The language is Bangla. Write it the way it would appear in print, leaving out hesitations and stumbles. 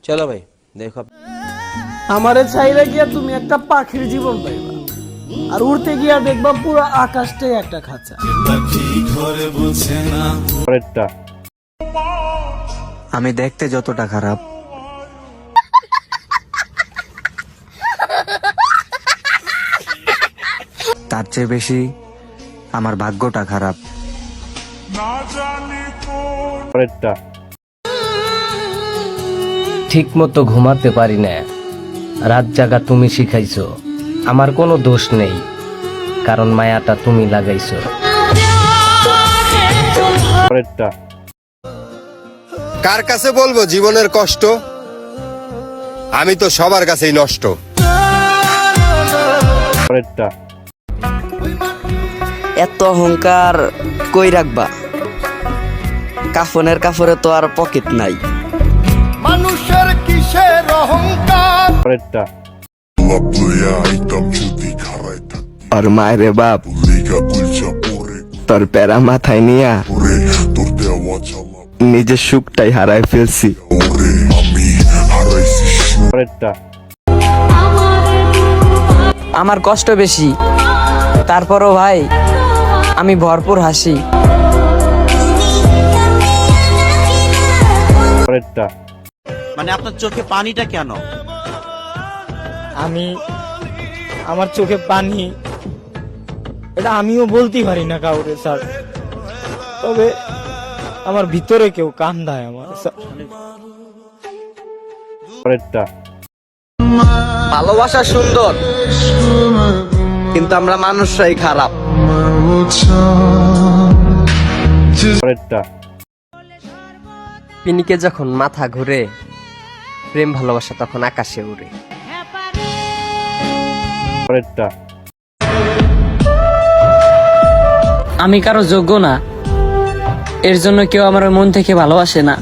চলো ভাই দেখো। আমারে চাইলে গিয়া তুমি একটা পাখির জীবন পাইবা, আর উড়তে গিয়া দেখবা পুরো আকাশটাই একটা খাঁচা। আমি দেখতে যতটা খারাপ, তার চেয়ে বেশি আমার ভাগ্যটা খারাপ। ঠিক মতো ঘুমাতে পারি না, রাত জাগা তুমি শিখাইছো। আমার কোনো দোষ নেই, কারণ মায়াটা তুমি লাগাইছো। কার কাছে বলবো জীবনের কষ্ট, আমি তো সবার কাছেই নষ্ট। এত অহংকার কই রাখবা, কাফনের কাপড়ে তো আর পকেট নাই। মানুষের কিসের অহংকার, আর মায়েরে বাপ তোর প্যারা মাথায় নিয়া নিজের সুখটাই হারায় ফেলছি। আমার কষ্ট বেশি, তারপরও ভাই আমি ভরপুর হাসি। মানে আপনার চোখে পানিটা কেন? আমার চোখে পানি, এটা আমিও বলতে পারি না কাউরে স্যার, তবে আমার ভিতরে কেউ কান্দায় আমার স্যার। ভালোবাসা সুন্দর, কিন্তু আমরা মানুষরাই খারাপ। পিনিকে যখন মাথা ঘুরে, প্রেম ভালোবাসা তখন আকাশে উড়ে। আমি কারো যোগ্য না, এর জন্য কেউ আমার মন থেকে ভালোবাসে না।